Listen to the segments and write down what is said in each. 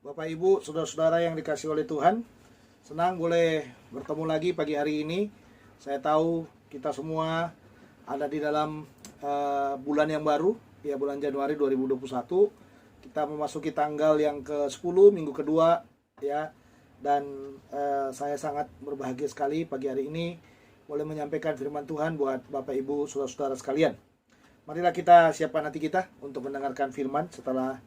Bapak Ibu, saudara-saudara yang dikasih oleh Tuhan, senang boleh bertemu lagi pagi hari ini. Saya tahu kita semua ada di dalam bulan yang baru, ya bulan Januari 2021. Kita memasuki tanggal yang ke-10, minggu kedua, ya. Dan saya sangat berbahagia sekali pagi hari ini boleh menyampaikan firman Tuhan buat Bapak Ibu, saudara-saudara sekalian. Marilah kita siapkan hati kita untuk mendengarkan firman setelah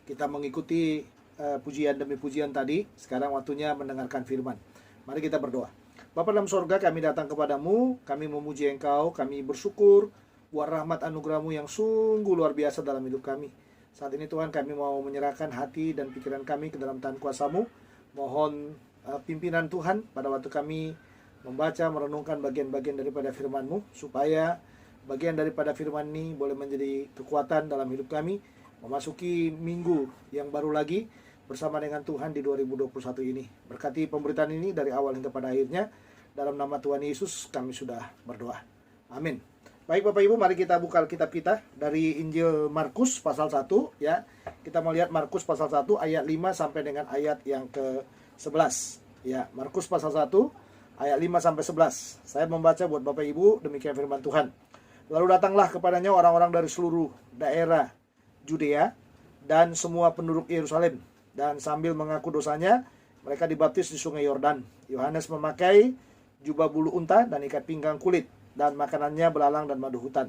kita mengikuti pujian demi pujian tadi. Sekarang waktunya mendengarkan firman. Mari kita berdoa. Bapa dalam sorga, kami datang kepadamu, kami memuji Engkau, kami bersyukur buat rahmat anugerah-Mu yang sungguh luar biasa dalam hidup kami. Saat ini Tuhan, kami mau menyerahkan hati dan pikiran kami ke dalam tangan kuasa-Mu. Mohon pimpinan Tuhan pada waktu kami membaca, merenungkan bagian-bagian daripada firman-Mu, supaya bagian daripada firman ini boleh menjadi kekuatan dalam hidup kami memasuki minggu yang baru lagi bersama dengan Tuhan di 2021 ini. Berkati pemberitaan ini dari awal hingga pada akhirnya. Dalam nama Tuhan Yesus kami sudah berdoa. Amin. Baik Bapak Ibu, mari kita buka Alkitab kita dari Injil Markus pasal 1, ya. Kita mau lihat Markus pasal 1 ayat 5 sampai dengan ayat yang ke-11. Ya, Markus pasal 1 ayat 5 sampai 11. Saya membaca buat Bapak Ibu, demikian firman Tuhan. Lalu datanglah kepadanya orang-orang dari seluruh daerah Judea dan semua penduduk Yerusalem, dan sambil mengaku dosanya mereka dibaptis di sungai Yordan. Yohanes memakai jubah bulu unta dan ikat pinggang kulit, dan makanannya belalang dan madu hutan.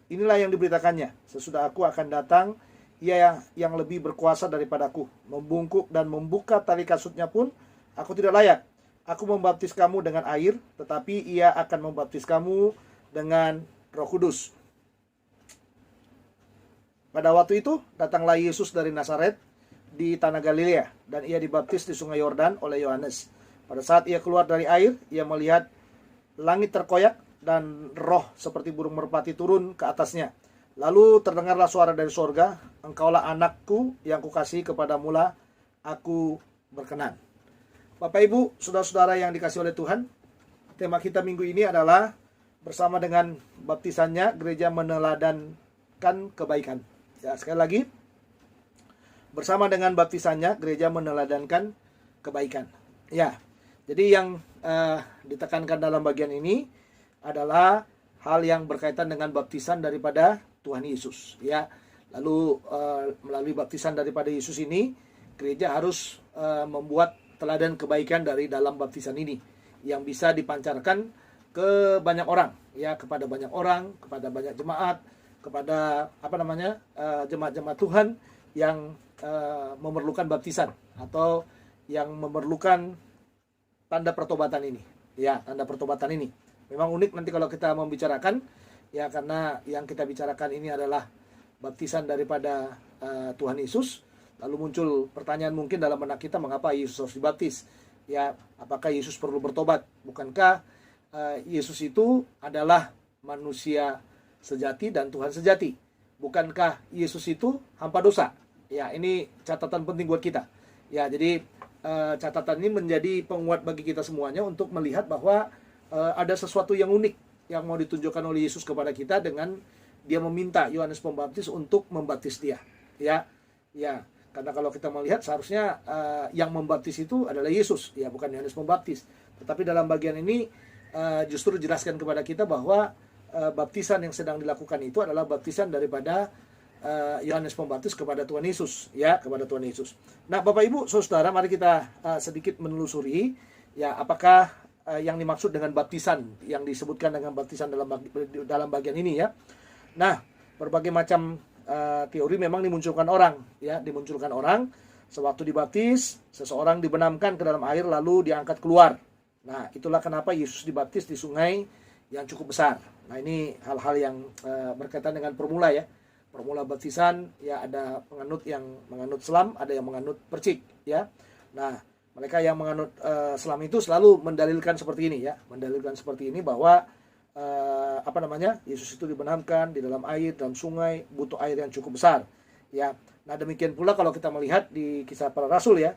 Inilah yang diberitakannya, sesudah aku akan datang, ia yang lebih berkuasa daripadaku. Membungkuk dan membuka tali kasutnya pun aku tidak layak. Aku membaptis kamu dengan air, tetapi ia akan membaptis kamu dengan Roh Kudus. Pada waktu itu datanglah Yesus dari Nazaret di tanah Galilea, dan ia dibaptis di sungai Yordan oleh Yohanes. Pada saat ia keluar dari air, ia melihat langit terkoyak dan roh seperti burung merpati turun ke atasnya. Lalu terdengarlah suara dari sorga, engkaulah anakku yang kukasihi, kepadamulah aku berkenan. Bapak Ibu, saudara-saudara yang dikasihi oleh Tuhan, tema kita minggu ini adalah bersama dengan baptisannya, gereja meneladankan kebaikan. Ya, sekali lagi, bersama dengan baptisannya, gereja meneladankan kebaikan. Ya, jadi yang ditekankan dalam bagian ini adalah hal yang berkaitan dengan baptisan daripada Tuhan Yesus. Ya, lalu melalui baptisan daripada Yesus ini, gereja harus membuat teladan kebaikan dari dalam baptisan ini yang bisa dipancarkan ke banyak orang, ya, kepada banyak orang, kepada banyak jemaat, kepada jemaat-jemaat Tuhan yang memerlukan baptisan atau yang memerlukan tanda pertobatan ini. Ya, tanda pertobatan ini memang unik nanti kalau kita membicarakan, ya, karena yang kita bicarakan ini adalah baptisan daripada Tuhan Yesus. Lalu muncul pertanyaan mungkin dalam benak kita, mengapa Yesus harus dibaptis? Ya, apakah Yesus perlu bertobat? Bukankah Yesus itu adalah manusia sejati dan Tuhan sejati? Bukankah Yesus itu hampa dosa? Ya, ini catatan penting buat kita. Ya, jadi catatan ini menjadi penguat bagi kita semuanya untuk melihat bahwa ada sesuatu yang unik yang mau ditunjukkan oleh Yesus kepada kita dengan dia meminta Yohanes Pembaptis untuk membaptis dia. Ya, ya. Karena kalau kita melihat seharusnya yang membaptis itu adalah Yesus, ya, bukan Yohanes Pembaptis. Tetapi dalam bagian ini justru jelaskan kepada kita bahwa baptisan yang sedang dilakukan itu adalah baptisan daripada Yohanes Pembaptis kepada Tuhan Yesus, ya, kepada Tuhan Yesus. Nah, Bapak Ibu, saudara, mari kita sedikit menelusuri, ya, apakah yang dimaksud dengan baptisan yang disebutkan dengan baptisan dalam bagian ini, ya. Nah, berbagai macam teori memang dimunculkan orang, ya, dimunculkan orang. Sewaktu dibaptis, seseorang dibenamkan ke dalam air lalu diangkat keluar. Nah, itulah kenapa Yesus dibaptis di sungai yang cukup besar. Nah, ini hal-hal yang berkaitan dengan formula, ya. Formula baptisan, ya, ada penganut yang menganut selam, ada yang menganut percik, ya. Nah, mereka yang menganut selam itu selalu mendalilkan seperti ini, ya. Mendalilkan seperti ini bahwa Yesus itu dibenamkan di dalam air, dalam sungai, butuh air yang cukup besar, ya. Nah, demikian pula kalau kita melihat di Kisah Para Rasul, ya.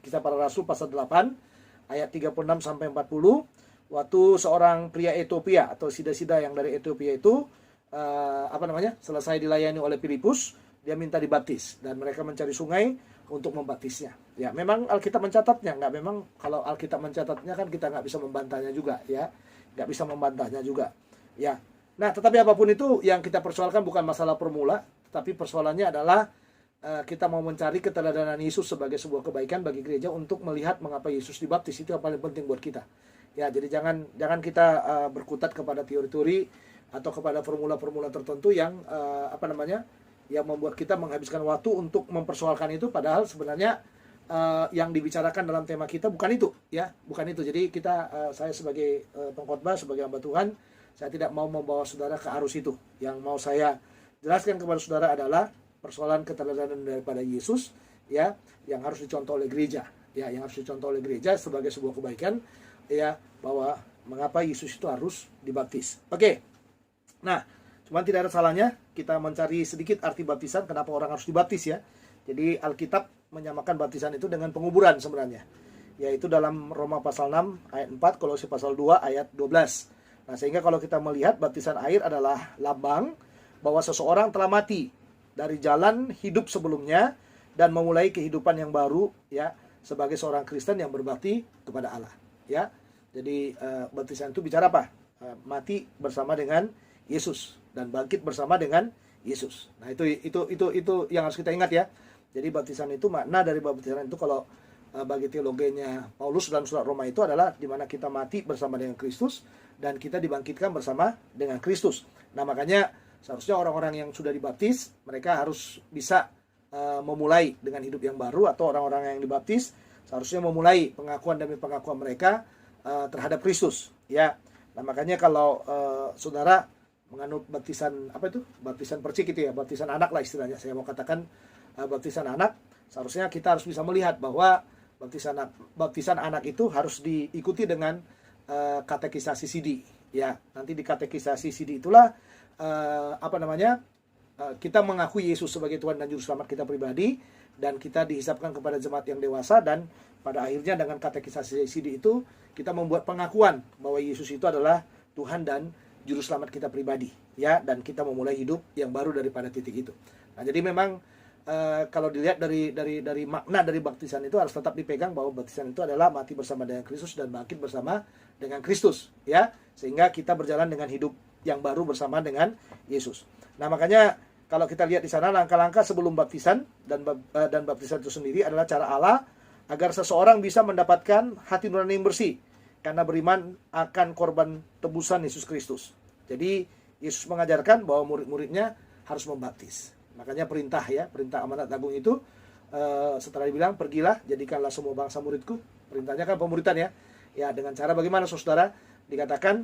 Kisah Para Rasul pasal 8 ayat 36 sampai 40, waktu seorang pria Ethiopia atau sida-sida yang dari Ethiopia itu selesai dilayani oleh Filipus, dia minta dibaptis, dan mereka mencari sungai. untuk membaptisnya. Ya, memang Alkitab mencatatnya, memang kalau Alkitab mencatatnya kan kita nggak bisa membantahnya juga, ya, nggak bisa membantahnya juga, ya. Nah, tetapi apapun itu yang kita persoalkan bukan masalah formula, tapi persoalannya adalah kita mau mencari keteladanan Yesus sebagai sebuah kebaikan bagi gereja untuk melihat mengapa Yesus dibaptis. Itu yang paling penting buat kita. Ya, jadi jangan kita berkutat kepada teori-teori atau kepada formula-formula tertentu yang yang membuat kita menghabiskan waktu untuk mempersoalkan itu, padahal sebenarnya yang dibicarakan dalam tema kita bukan itu, ya, bukan itu. Jadi saya sebagai pengkhotbah, sebagai hamba Tuhan, saya tidak mau membawa saudara ke arus itu. Yang mau saya jelaskan kepada saudara adalah persoalan keteladanan daripada Yesus, ya, yang harus dicontoh oleh gereja, ya, yang harus dicontoh oleh gereja sebagai sebuah kebaikan, ya, bahwa mengapa Yesus itu harus dibaptis. Oke. Nah, cuman tidak ada salahnya kita mencari sedikit arti baptisan, kenapa orang harus dibaptis, ya. Jadi Alkitab menyamakan baptisan itu dengan penguburan sebenarnya, yaitu dalam Roma pasal 6 ayat 4, Kolose pasal 2 ayat 12. Nah, sehingga kalau kita melihat baptisan air adalah lambang bahwa seseorang telah mati dari jalan hidup sebelumnya dan memulai kehidupan yang baru, ya, sebagai seorang Kristen yang berbakti kepada Allah, ya. Jadi baptisan itu bicara apa? Mati bersama dengan Yesus dan bangkit bersama dengan Yesus. Nah, itu yang harus kita ingat, ya. Jadi baptisan itu, makna dari baptisan itu kalau bagi teologinya Paulus dalam surat Roma itu adalah di mana kita mati bersama dengan Kristus dan kita dibangkitkan bersama dengan Kristus. Nah, makanya seharusnya orang-orang yang sudah dibaptis, mereka harus bisa memulai dengan hidup yang baru, atau orang-orang yang dibaptis seharusnya memulai pengakuan demi pengakuan mereka terhadap Kristus, ya. Nah, makanya kalau saudara menganut baptisan baptisan percik itu, ya, baptisan anak lah istilahnya, saya mau katakan baptisan anak, seharusnya kita harus bisa melihat bahwa baptisan anak itu harus diikuti dengan katekisasi sidi, ya. Nanti di katekisasi sidi itulah kita mengakui Yesus sebagai Tuhan dan Juru Selamat kita pribadi, dan kita dihisapkan kepada jemaat yang dewasa, dan pada akhirnya dengan katekisasi sidi itu kita membuat pengakuan bahwa Yesus itu adalah Tuhan dan Juru Selamat kita pribadi, ya, dan kita memulai hidup yang baru daripada titik itu. Nah, jadi memang kalau dilihat dari makna dari baptisan itu harus tetap dipegang bahwa baptisan itu adalah mati bersama dengan Kristus dan bangkit bersama dengan Kristus, ya, sehingga kita berjalan dengan hidup yang baru bersama dengan Yesus. Nah, makanya kalau kita lihat di sana langkah-langkah sebelum baptisan dan baptisan itu sendiri adalah cara Allah agar seseorang bisa mendapatkan hati nurani yang bersih karena beriman akan korban tebusan Yesus Kristus. Jadi Yesus mengajarkan bahwa murid-muridnya harus membaptis. Makanya perintah amanat agung itu setelah dibilang pergilah jadikanlah semua bangsa muridku. Perintahnya kan pemuridan, ya. Ya, dengan cara bagaimana saudara? Dikatakan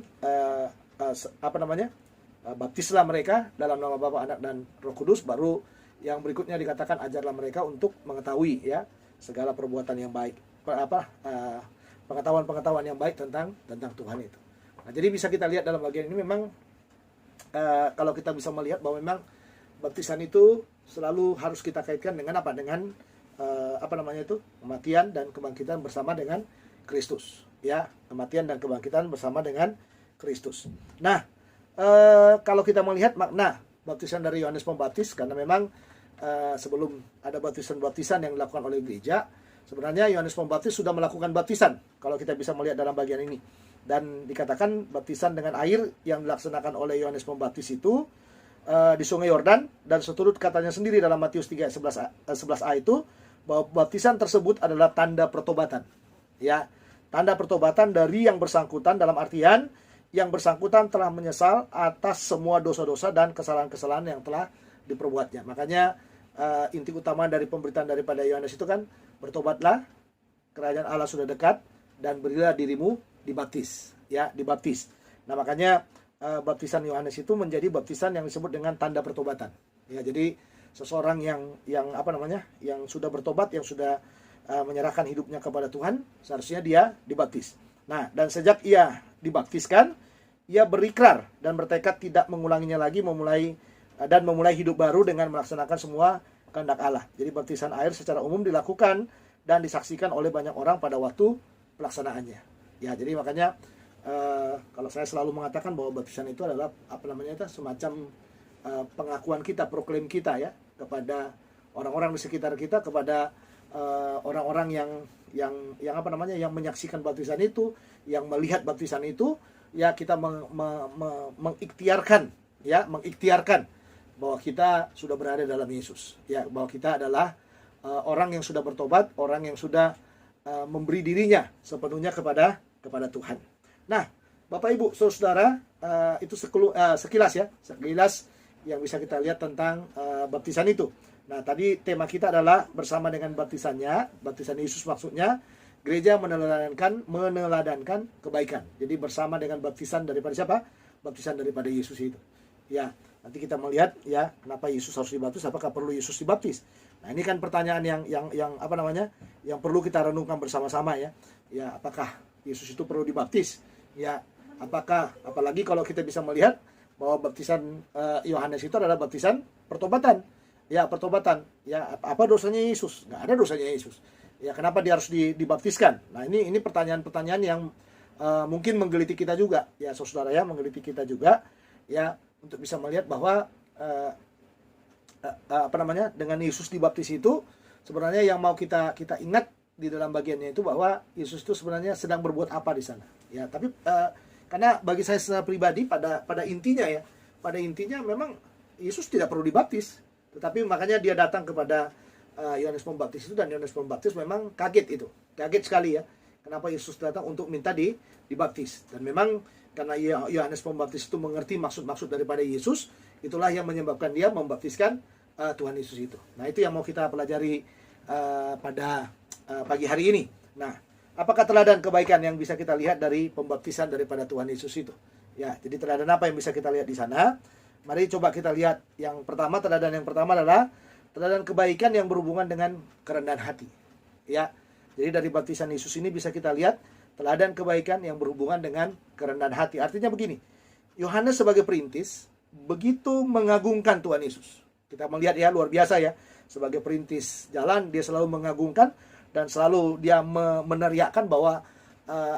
baptislah mereka dalam nama Bapa, Anak dan Roh Kudus. Baru yang berikutnya dikatakan ajarlah mereka untuk mengetahui, ya, segala perbuatan yang baik, pengetahuan yang baik tentang Tuhan itu. Nah, jadi bisa kita lihat dalam bagian ini memang kalau kita bisa melihat bahwa memang baptisan itu selalu harus kita kaitkan dengan dengan kematian dan kebangkitan bersama dengan Kristus, ya, kematian dan kebangkitan bersama dengan Kristus. Nah, kalau kita melihat makna baptisan dari Yohanes Pembaptis, karena memang sebelum ada baptisan yang dilakukan oleh gereja, sebenarnya Yohanes Pembaptis sudah melakukan baptisan, kalau kita bisa melihat dalam bagian ini. Dan dikatakan baptisan dengan air yang dilaksanakan oleh Yohanes Pembaptis itu di Sungai Yordan, dan seturut katanya sendiri dalam Matius 3 11a itu bahwa baptisan tersebut adalah tanda pertobatan, ya, tanda pertobatan dari yang bersangkutan, dalam artian yang bersangkutan telah menyesal atas semua dosa-dosa dan kesalahan-kesalahan yang telah diperbuatnya. Makanya inti utama dari pemberitaan daripada Yohanes itu kan, bertobatlah, kerajaan Allah sudah dekat, dan berilah dirimu dibaptis, ya, dibaptis. Nah, makanya baptisan Yohanes itu menjadi baptisan yang disebut dengan tanda pertobatan. Ya, jadi seseorang yang sudah bertobat, yang sudah menyerahkan hidupnya kepada Tuhan, seharusnya dia dibaptis. Nah, dan sejak ia dibaptiskan, ia berikrar dan bertekad tidak mengulanginya lagi, memulai hidup baru dengan melaksanakan semua kehendak Allah. Jadi baptisan air secara umum dilakukan dan disaksikan oleh banyak orang pada waktu pelaksanaannya. Ya, jadi makanya kalau saya selalu mengatakan bahwa baptisan itu adalah semacam pengakuan kita, proklaim kita, ya, kepada orang-orang di sekitar kita, kepada orang-orang yang apa namanya, yang menyaksikan baptisan itu, yang melihat baptisan itu, ya kita mengikhtiarkan, ya mengikhtiarkan bahwa kita sudah berada dalam Yesus, ya bahwa kita adalah orang yang sudah bertobat, orang yang sudah memberi dirinya sepenuhnya kepada Tuhan. Nah, Bapak Ibu Saudara, itu sekilas yang bisa kita lihat tentang baptisan itu. Nah, tadi tema kita adalah bersama dengan baptisan Yesus, maksudnya gereja meneladankan kebaikan. Jadi bersama dengan baptisan daripada siapa? Baptisan daripada Yesus itu. Ya, nanti kita melihat ya kenapa Yesus harus dibaptis, apakah perlu Yesus dibaptis. Nah, ini kan pertanyaan yang apa namanya? Yang perlu kita renungkan bersama-sama ya. Ya, apakah Yesus itu perlu dibaptis? Ya, apalagi kalau kita bisa melihat bahwa baptisan Yohanes itu adalah baptisan pertobatan. Ya, pertobatan. Ya, apa dosanya Yesus? Nggak ada dosanya Yesus. Ya, kenapa dia harus dibaptiskan? Nah, ini pertanyaan-pertanyaan yang mungkin menggeliti kita juga. Ya, saudara ya, menggeliti kita juga. Ya, untuk bisa melihat bahwa dengan Yesus dibaptis itu sebenarnya yang mau kita ingat di dalam bagiannya itu bahwa Yesus itu sebenarnya sedang berbuat apa di sana. Ya, tapi karena bagi saya secara pribadi pada intinya memang Yesus tidak perlu dibaptis. Tetapi makanya dia datang kepada Yohanes Pembaptis itu, dan Yohanes Pembaptis memang kaget sekali ya. Kenapa Yesus datang untuk minta dibaptis? Dan memang karena Yohanes Pembaptis itu mengerti maksud-maksud daripada Yesus, itulah yang menyebabkan dia membaptiskan Tuhan Yesus itu. Nah, itu yang mau kita pelajari pada pagi hari ini. Nah, apakah teladan kebaikan yang bisa kita lihat dari pembaptisan daripada Tuhan Yesus itu? Ya, jadi teladan apa yang bisa kita lihat di sana? Mari coba kita lihat yang pertama. Teladan yang pertama adalah teladan kebaikan yang berhubungan dengan kerendahan hati. Ya, jadi dari baptisan Yesus ini bisa kita lihat teladan kebaikan yang berhubungan dengan kerendahan hati. Artinya begini, Yohanes sebagai perintis begitu mengagungkan Tuhan Yesus. Kita melihat ya, luar biasa ya. Sebagai perintis jalan, dia selalu mengagungkan dan selalu dia meneriakkan bahwa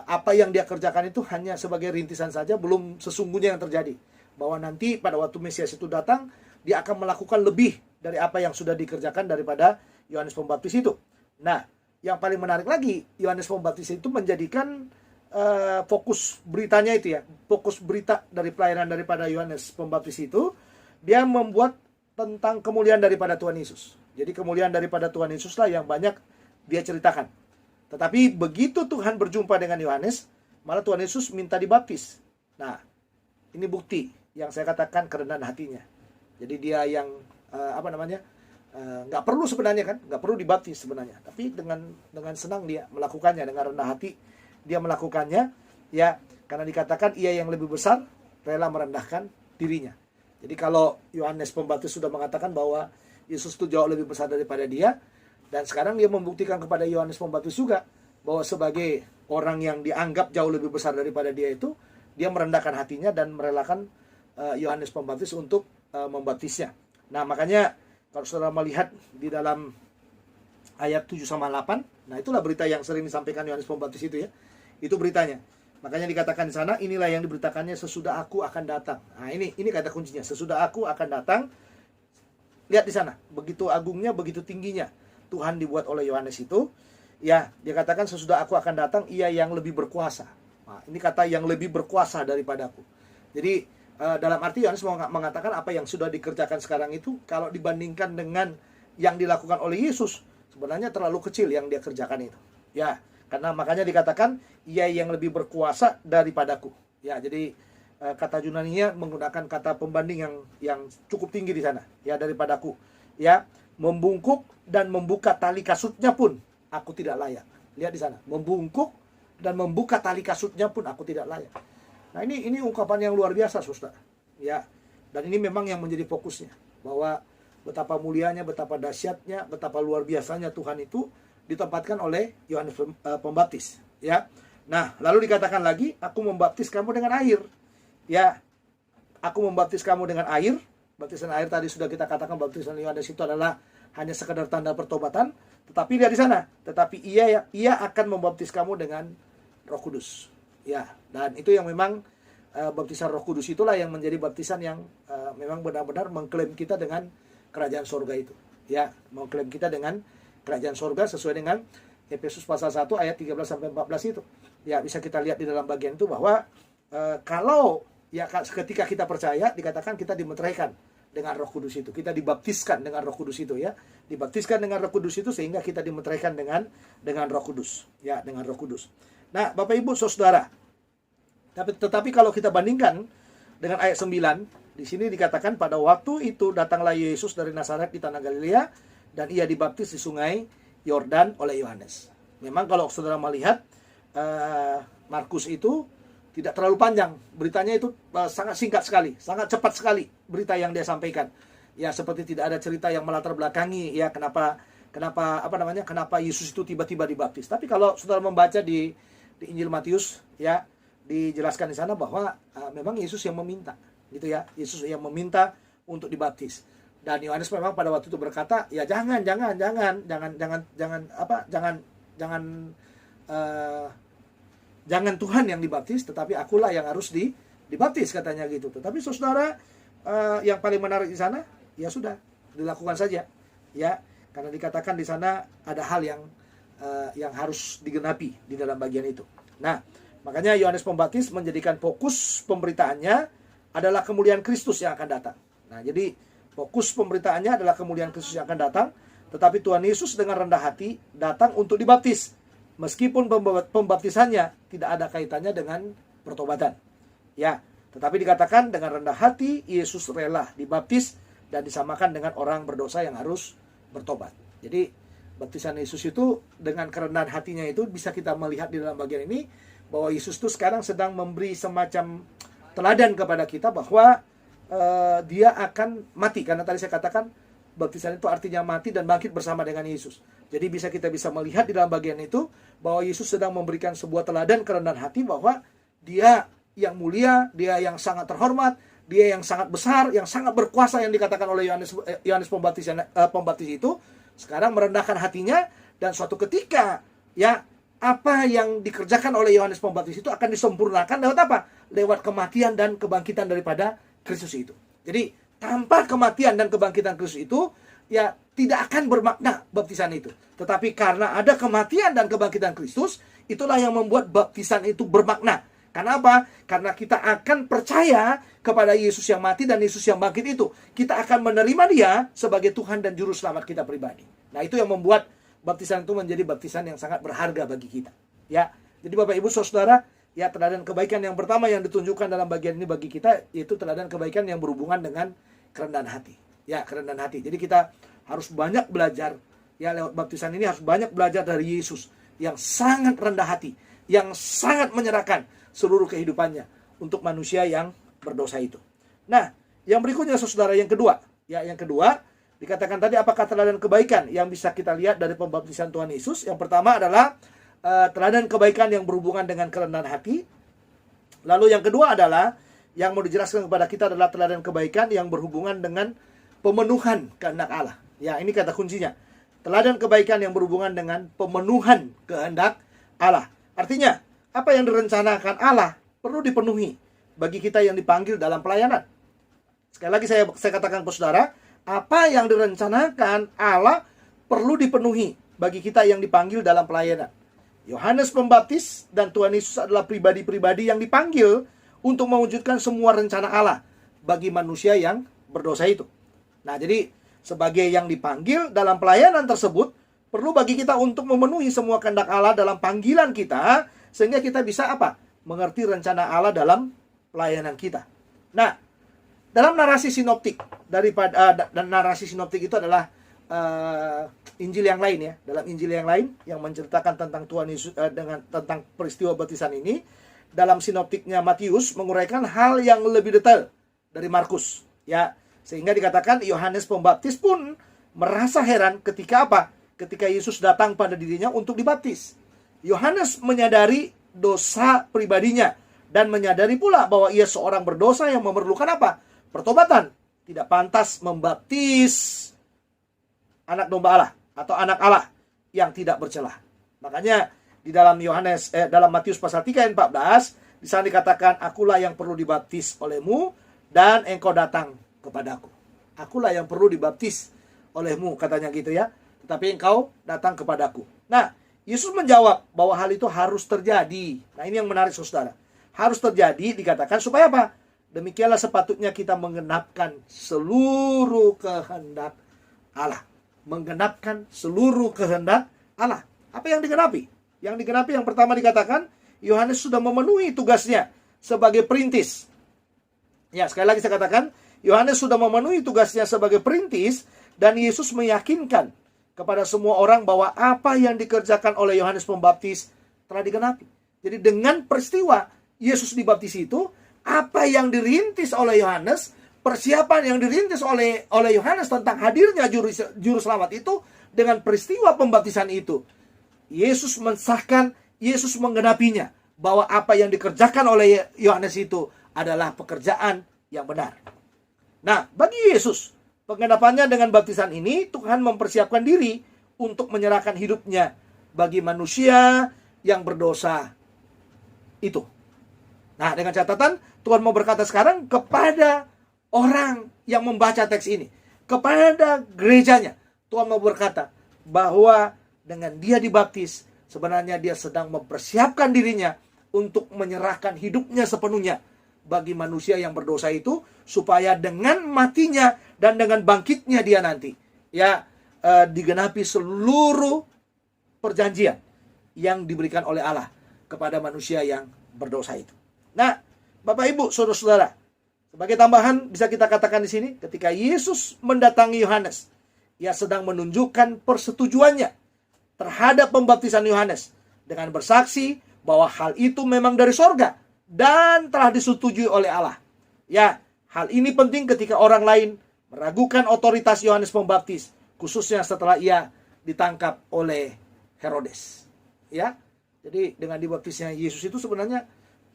apa yang dia kerjakan itu hanya sebagai rintisan saja, belum sesungguhnya yang terjadi. Bahwa nanti pada waktu Mesias itu datang, dia akan melakukan lebih dari apa yang sudah dikerjakan daripada Yohanes Pembaptis itu. Nah, yang paling menarik lagi, Yohanes Pembaptis itu menjadikan fokus beritanya itu ya, fokus berita dari pelayanan daripada Yohanes Pembaptis itu, dia membuat tentang kemuliaan daripada Tuhan Yesus. Jadi kemuliaan daripada Tuhan Yesuslah yang banyak dia ceritakan. Tetapi begitu Tuhan berjumpa dengan Yohanes, malah Tuhan Yesus minta dibaptis. Nah, ini bukti yang saya katakan kerendahan hatinya. Jadi dia yang nggak perlu sebenarnya kan, nggak perlu dibaptis sebenarnya. Tapi dengan senang dia melakukannya, dengan rendah hati dia melakukannya, ya karena dikatakan ia yang lebih besar rela merendahkan dirinya. Jadi kalau Yohanes Pembaptis sudah mengatakan bahwa Yesus itu jauh lebih besar daripada dia, dan sekarang dia membuktikan kepada Yohanes Pembaptis juga bahwa sebagai orang yang dianggap jauh lebih besar daripada dia itu, dia merendahkan hatinya dan merelakan Yohanes Pembaptis untuk membaptisnya. Nah, makanya kalau saudara melihat di dalam ayat 7 sama 8, nah itulah berita yang sering disampaikan Yohanes Pembaptis itu ya. Itu beritanya. Makanya dikatakan di sana, inilah yang diberitakannya sesudah aku akan datang. Nah, ini kata kuncinya, sesudah aku akan datang. Lihat di sana, begitu agungnya, begitu tingginya Tuhan dibuat oleh Yohanes itu. Ya, dia katakan sesudah aku akan datang, ia yang lebih berkuasa. Nah, ini kata yang lebih berkuasa daripadaku. Jadi dalam arti Yohanes mengatakan apa yang sudah dikerjakan sekarang itu kalau dibandingkan dengan yang dilakukan oleh Yesus, sebenarnya terlalu kecil yang dia kerjakan itu. Ya, karena makanya dikatakan ia yang lebih berkuasa daripadaku. Ya, jadi kata Yunaninya menggunakan kata pembanding yang cukup tinggi di sana. Ya, daripadaku. Ya, membungkuk dan membuka tali kasutnya pun aku tidak layak. Lihat di sana, membungkuk dan membuka tali kasutnya pun aku tidak layak. Nah, ini ungkapan yang luar biasa, saudara. Ya, dan ini memang yang menjadi fokusnya, bahwa betapa mulianya, betapa dahsyatnya, betapa luar biasanya Tuhan itu ditempatkan oleh Yohanes Pembaptis. Ya, nah lalu dikatakan lagi, aku membaptis kamu dengan air. Ya, aku membaptis kamu dengan air. Baptisan air tadi sudah kita katakan, baptisan Yohanes itu adalah hanya sekadar tanda pertobatan. Tetapi lihat di sana, tetapi ia akan membaptis kamu dengan Roh Kudus. Ya, dan itu yang memang baptisan Roh Kudus itulah yang menjadi baptisan yang memang benar-benar mengklaim kita dengan kerajaan surga itu. Ya, mengklaim kita dengan kerajaan sorga sesuai dengan Efesus pasal 1 ayat 13 sampai 14 itu. Ya, bisa kita lihat di dalam bagian itu bahwa kalau ya ketika kita percaya dikatakan kita dimeteraikan dengan Roh Kudus itu. Kita dibaptiskan dengan Roh Kudus itu ya. Dibaptiskan dengan Roh Kudus itu sehingga kita dimeteraikan dengan Roh Kudus. Ya, dengan Roh Kudus. Nah, Bapak Ibu Saudara, tetapi kalau kita bandingkan dengan ayat 9, di sini dikatakan pada waktu itu datanglah Yesus dari Nazaret di tanah Galilea dan ia dibaptis di sungai Yordan oleh Yohanes. Memang kalau saudara melihat Markus itu tidak terlalu panjang. Beritanya itu sangat singkat sekali, sangat cepat sekali berita yang dia sampaikan. Ya, seperti tidak ada cerita yang melatar belakangi ya kenapa Yesus itu tiba-tiba dibaptis. Tapi kalau saudara membaca di Injil Matius ya, dijelaskan di sana bahwa memang Yesus yang meminta, gitu ya. Yesus yang meminta untuk dibaptis. Dan Yohanes memang pada waktu itu berkata, ya jangan Tuhan yang dibaptis, tetapi akulah yang harus dibaptis, katanya gitu. Tetapi saudara, yang paling menarik di sana, ya sudah dilakukan saja, ya, karena dikatakan di sana ada hal yang harus digenapi di dalam bagian itu. Nah, makanya Yohanes Pembaptis menjadikan fokus pemberitaannya adalah kemuliaan Kristus yang akan datang. Nah, jadi fokus pemberitaannya adalah kemuliaan Kristus yang akan datang, tetapi Tuhan Yesus dengan rendah hati datang untuk dibaptis. Meskipun pembaptisannya tidak ada kaitannya dengan pertobatan. Ya, tetapi dikatakan dengan rendah hati Yesus rela dibaptis dan disamakan dengan orang berdosa yang harus bertobat. Jadi, baptisan Yesus itu dengan kerendahan hatinya itu bisa kita melihat di dalam bagian ini bahwa Yesus itu sekarang sedang memberi semacam teladan kepada kita bahwa dia akan mati, karena tadi saya katakan baptisan itu artinya mati dan bangkit bersama dengan Yesus. Jadi kita bisa melihat di dalam bagian itu bahwa Yesus sedang memberikan sebuah teladan kerendahan hati bahwa dia yang mulia, dia yang sangat terhormat, dia yang sangat besar, yang sangat berkuasa yang dikatakan oleh Yohanes Pembaptis itu sekarang merendahkan hatinya, dan suatu ketika ya apa yang dikerjakan oleh Yohanes Pembaptis itu akan disempurnakan lewat apa? Lewat kematian dan kebangkitan daripada Kristus itu. Jadi tanpa kematian dan kebangkitan Kristus itu ya tidak akan bermakna baptisan itu. Tetapi karena ada kematian dan kebangkitan Kristus, itulah yang membuat baptisan itu bermakna. Karena apa? Karena kita akan percaya kepada Yesus yang mati dan Yesus yang bangkit itu. Kita akan menerima dia sebagai Tuhan dan Juru Selamat kita pribadi. Nah, itu yang membuat baptisan itu menjadi baptisan yang sangat berharga bagi kita. Ya, jadi Bapak Ibu Saudara, ya, teladan kebaikan yang pertama yang ditunjukkan dalam bagian ini bagi kita, yaitu teladan kebaikan yang berhubungan dengan kerendahan hati. Ya, kerendahan hati. Jadi kita harus banyak belajar, ya, lewat baptisan ini harus banyak belajar dari Yesus yang sangat rendah hati, yang sangat menyerahkan seluruh kehidupannya untuk manusia yang berdosa itu. Nah, yang berikutnya saudara, yang kedua. Ya, yang kedua, dikatakan tadi apakah teladan kebaikan yang bisa kita lihat dari pembaptisan Tuhan Yesus? Yang pertama adalah teladan kebaikan yang berhubungan dengan kerendahan hati. Lalu yang kedua adalah yang mau dijelaskan kepada kita adalah teladan kebaikan yang berhubungan dengan pemenuhan kehendak Allah. Ya, ini kata kuncinya. Teladan kebaikan yang berhubungan dengan pemenuhan kehendak Allah. Artinya, apa yang direncanakan Allah perlu dipenuhi bagi kita yang dipanggil dalam pelayanan. Sekali lagi saya katakan ke saudara, apa yang direncanakan Allah perlu dipenuhi bagi kita yang dipanggil dalam pelayanan. Yohanes Pembaptis dan Tuhan Yesus adalah pribadi-pribadi yang dipanggil untuk mewujudkan semua rencana Allah bagi manusia yang berdosa itu. Nah, jadi sebagai yang dipanggil dalam pelayanan tersebut, perlu bagi kita untuk memenuhi semua kehendak Allah dalam panggilan kita, sehingga kita bisa apa? Mengerti rencana Allah dalam pelayanan kita. Nah, dalam narasi sinoptik dan narasi sinoptik itu adalah Injil yang lain ya. Dalam Injil yang lain yang menceritakan tentang Tuhan Yesus tentang peristiwa baptisan ini, dalam sinoptiknya Matius menguraikan hal yang lebih detail dari Markus ya. Sehingga dikatakan Yohanes Pembaptis pun merasa heran ketika apa? Ketika Yesus datang pada dirinya untuk dibaptis. Yohanes menyadari dosa pribadinya dan menyadari pula bahwa ia seorang berdosa yang memerlukan apa? Pertobatan. Tidak pantas membaptis anak domba Allah atau anak Allah yang tidak bercelah. Makanya di dalam dalam Matius pasal 3 ayat 14 di sana dikatakan, akulah yang perlu dibaptis olehmu dan engkau datang kepadaku. Akulah yang perlu dibaptis olehmu, katanya gitu ya. tetapi engkau datang kepadaku. Nah, Yesus menjawab bahwa hal itu harus terjadi. Nah, ini yang menarik saudara. Harus terjadi dikatakan supaya apa? Demikianlah sepatutnya kita menggenapkan seluruh kehendak Allah. Menggenapkan seluruh kehendak Allah. Apa yang digenapi? Yang digenapi yang pertama dikatakan, Yohanes sudah memenuhi tugasnya sebagai perintis. Ya, sekali lagi saya katakan, Yohanes sudah memenuhi tugasnya sebagai perintis, dan Yesus meyakinkan kepada semua orang bahwa apa yang dikerjakan oleh Yohanes Pembaptis telah digenapi. Jadi dengan peristiwa Yesus dibaptis itu, apa yang dirintis oleh Yohanes, persiapan yang dirintis oleh Yohanes tentang hadirnya juru selamat itu, dengan peristiwa pembaptisan itu, Yesus mensahkan, Yesus menggenapinya, bahwa apa yang dikerjakan oleh Yohanes itu adalah pekerjaan yang benar. Nah, bagi Yesus, penggenapannya dengan baptisan ini, Tuhan mempersiapkan diri untuk menyerahkan hidupnya bagi manusia yang berdosa itu. Nah, dengan catatan, Tuhan mau berkata sekarang kepada orang yang membaca teks ini, kepada gerejanya, Tuhan mau berkata bahwa dengan dia dibaptis, sebenarnya dia sedang mempersiapkan dirinya untuk menyerahkan hidupnya sepenuhnya bagi manusia yang berdosa itu, supaya dengan matinya dan dengan bangkitnya dia nanti, ya, digenapi seluruh perjanjian yang diberikan oleh Allah kepada manusia yang berdosa itu. Nah, Bapak Ibu, saudara-saudara, sebagai tambahan bisa kita katakan di sini, ketika Yesus mendatangi Yohanes, ia sedang menunjukkan persetujuannya terhadap pembaptisan Yohanes dengan bersaksi bahwa hal itu memang dari sorga dan telah disetujui oleh Allah. Ya, hal ini penting ketika orang lain meragukan otoritas Yohanes Pembaptis, khususnya setelah ia ditangkap oleh Herodes. Ya, jadi dengan dibaptisnya Yesus itu sebenarnya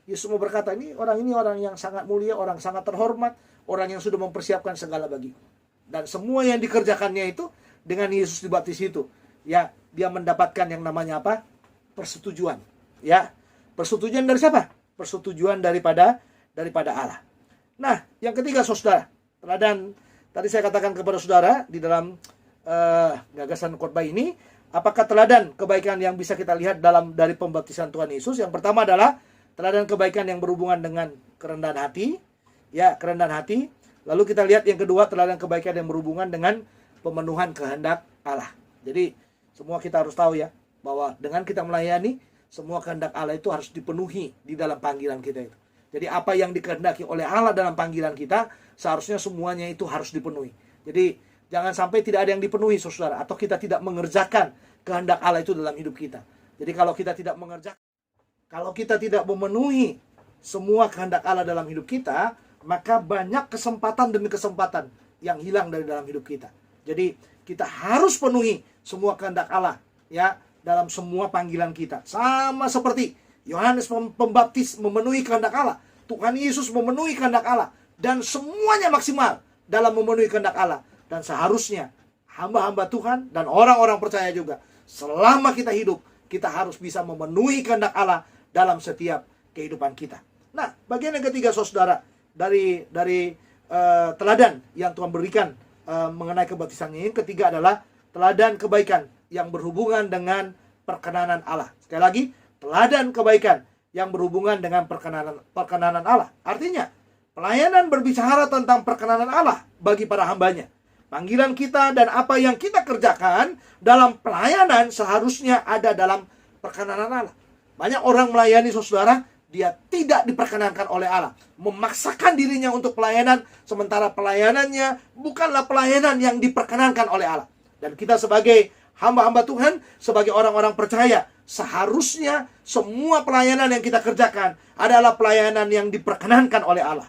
Yesus mau berkata, ini orang yang sangat mulia, orang sangat terhormat, orang yang sudah mempersiapkan segala bagiku. Dan semua yang dikerjakannya itu dengan Yesus dibaptis itu, ya, dia mendapatkan yang namanya apa? Persetujuan. Ya, persetujuan dari siapa? Persetujuan daripada Allah. Nah, yang ketiga saudara, teladan tadi saya katakan kepada saudara di dalam gagasan khotbah ini, apakah teladan kebaikan yang bisa kita lihat dari pembaptisan Tuhan Yesus? Yang pertama adalah teladan kebaikan yang berhubungan dengan kerendahan hati, ya, kerendahan hati. Lalu kita lihat yang kedua, teladan kebaikan yang berhubungan dengan pemenuhan kehendak Allah. Jadi semua kita harus tahu ya, bahwa dengan kita melayani, semua kehendak Allah itu harus dipenuhi di dalam panggilan kita itu. Jadi apa yang dikehendaki oleh Allah dalam panggilan kita, seharusnya semuanya itu harus dipenuhi. Jadi jangan sampai tidak ada yang dipenuhi saudara, atau kita tidak mengerjakan kehendak Allah itu dalam hidup kita. Jadi kalau kita tidak memenuhi semua kehendak Allah dalam hidup kita, maka banyak kesempatan demi kesempatan yang hilang dari dalam hidup kita. Jadi kita harus penuhi semua kehendak Allah, ya, dalam semua panggilan kita. Sama seperti Yohanes Pembaptis memenuhi kehendak Allah, Tuhan Yesus memenuhi kehendak Allah, dan semuanya maksimal dalam memenuhi kehendak Allah. Dan seharusnya hamba-hamba Tuhan dan orang-orang percaya juga, selama kita hidup, kita harus bisa memenuhi kehendak Allah dalam setiap kehidupan kita. Nah, bagian yang ketiga saudara, dari teladan yang Tuhan berikan mengenai kebaptisan ini, ketiga adalah teladan kebaikan yang berhubungan dengan perkenanan Allah. Sekali lagi, teladan kebaikan yang berhubungan dengan perkenanan Allah. Artinya, pelayanan berbicara tentang perkenanan Allah bagi para hambanya. Panggilan kita dan apa yang kita kerjakan dalam pelayanan seharusnya ada dalam perkenanan Allah. Banyak orang melayani saudara, dia tidak diperkenankan oleh Allah, memaksakan dirinya untuk pelayanan, sementara pelayanannya bukanlah pelayanan yang diperkenankan oleh Allah. Dan kita sebagai hamba-hamba Tuhan, sebagai orang-orang percaya, seharusnya semua pelayanan yang kita kerjakan adalah pelayanan yang diperkenankan oleh Allah.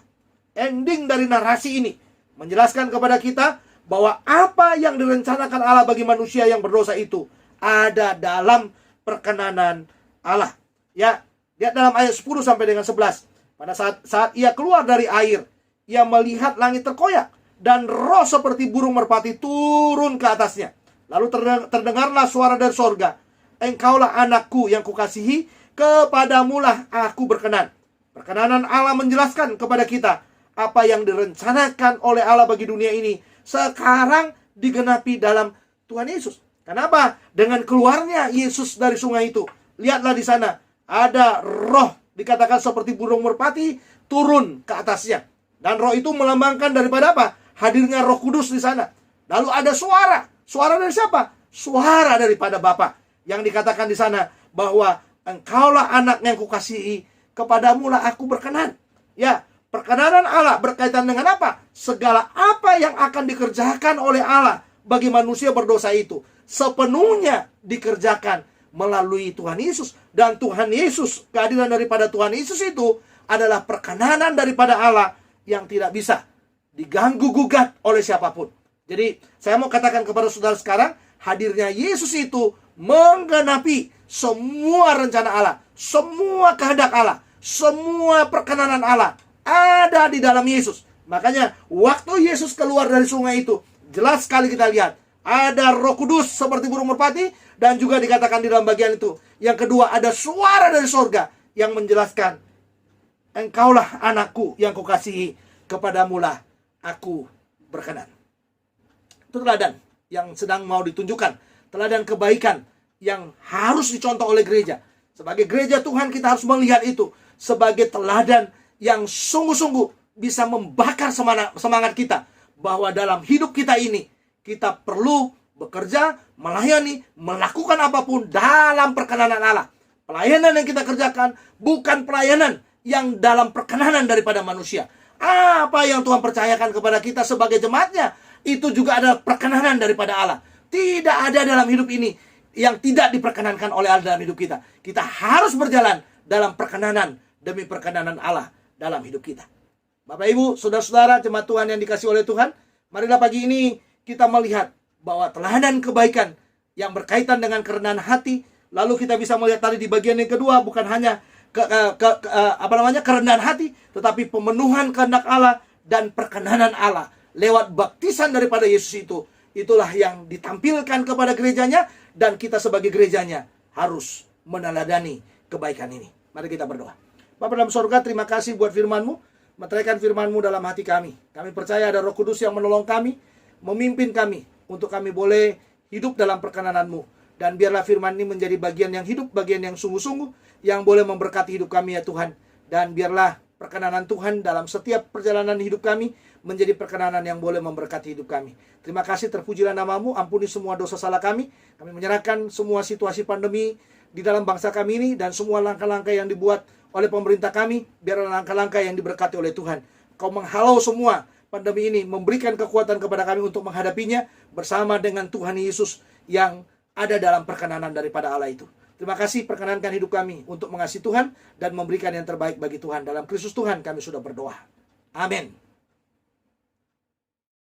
Ending dari narasi ini menjelaskan kepada kita bahwa apa yang direncanakan Allah bagi manusia yang berdosa itu ada dalam perkenanan Allah. Ya, lihat dalam ayat 10 sampai dengan 11. Pada saat ia keluar dari air, ia melihat langit terkoyak dan roh seperti burung merpati turun ke atasnya. Lalu terdengarlah suara dari sorga, engkaulah anakku yang kukasihi, kepadamulah aku berkenan. Perkenanan Allah menjelaskan kepada kita apa yang direncanakan oleh Allah bagi dunia ini sekarang digenapi dalam Tuhan Yesus. Kenapa? Dengan keluarnya Yesus dari sungai itu, lihatlah di sana ada roh, dikatakan seperti burung merpati turun ke atasnya. Dan roh itu melambangkan daripada apa? Hadirnya Roh Kudus di sana. Lalu ada suara. Suara dari siapa? Suara daripada Bapa. Yang dikatakan di sana bahwa engkaulah anak yang kukasihi, kepadamulah aku berkenan. Ya, perkenanan Allah berkaitan dengan apa? Segala apa yang akan dikerjakan oleh Allah bagi manusia berdosa itu sepenuhnya dikerjakan melalui Tuhan Yesus. Dan Tuhan Yesus, kehadiran daripada Tuhan Yesus itu adalah perkenanan daripada Allah yang tidak bisa diganggu-gugat oleh siapapun. Jadi, saya mau katakan kepada saudara sekarang, hadirnya Yesus itu menggenapi semua rencana Allah, semua kehendak Allah, semua perkenanan Allah ada di dalam Yesus. Makanya, waktu Yesus keluar dari sungai itu, jelas sekali kita lihat, ada Roh Kudus seperti burung merpati, dan juga dikatakan di dalam bagian itu. Yang kedua, ada suara dari sorga yang menjelaskan, engkaulah anakku yang kukasihi, kepadamulah aku berkenan. Itu teladan yang sedang mau ditunjukkan. Teladan kebaikan yang harus dicontoh oleh gereja. Sebagai gereja Tuhan, kita harus melihat itu sebagai teladan yang sungguh-sungguh bisa membakar semangat kita. Bahwa dalam hidup kita ini, kita perlu bekerja, melayani, melakukan apapun dalam perkenanan Allah. Pelayanan yang kita kerjakan bukan pelayanan yang dalam perkenanan daripada manusia. Apa yang Tuhan percayakan kepada kita sebagai jemaatnya, itu juga adalah perkenanan daripada Allah. Tidak ada dalam hidup ini yang tidak diperkenankan oleh Allah dalam hidup kita. Kita harus berjalan dalam perkenanan demi perkenanan Allah dalam hidup kita. Bapak Ibu, saudara-saudara, jemaat Tuhan yang dikasihi oleh Tuhan, marilah pagi ini kita melihat bahwa teladan kebaikan yang berkaitan dengan kerendahan hati. Lalu kita bisa melihat tadi di bagian yang kedua, bukan hanya kerendahan hati, tetapi pemenuhan kehendak Allah dan perkenanan Allah lewat baptisan daripada Yesus itu. Itulah yang ditampilkan kepada gerejanya, dan kita sebagai gerejanya harus meneladani kebaikan ini. Mari kita berdoa. Bapa dalam surga, terima kasih buat firman-Mu. Meteraikan firman-Mu dalam hati kami. Kami percaya ada Roh Kudus yang menolong kami, memimpin kami untuk kami boleh hidup dalam perkenanan-Mu. Dan biarlah firman ini menjadi bagian yang hidup, bagian yang sungguh-sungguh, yang boleh memberkati hidup kami ya Tuhan. Dan biarlah perkenanan Tuhan dalam setiap perjalanan hidup kami menjadi perkenanan yang boleh memberkati hidup kami. Terima kasih, terpujilah nama-Mu, ampuni semua dosa salah kami. Kami menyerahkan semua situasi pandemi di dalam bangsa kami ini, dan semua langkah-langkah yang dibuat oleh pemerintah kami, biarlah langkah-langkah yang diberkati oleh Tuhan. Kau menghalau semua pandemi ini, memberikan kekuatan kepada kami untuk menghadapinya bersama dengan Tuhan Yesus yang ada dalam perkenanan daripada Allah itu. Terima kasih, perkenankan hidup kami untuk mengasihi Tuhan dan memberikan yang terbaik bagi Tuhan. Dalam Kristus Tuhan kami sudah berdoa. Amin.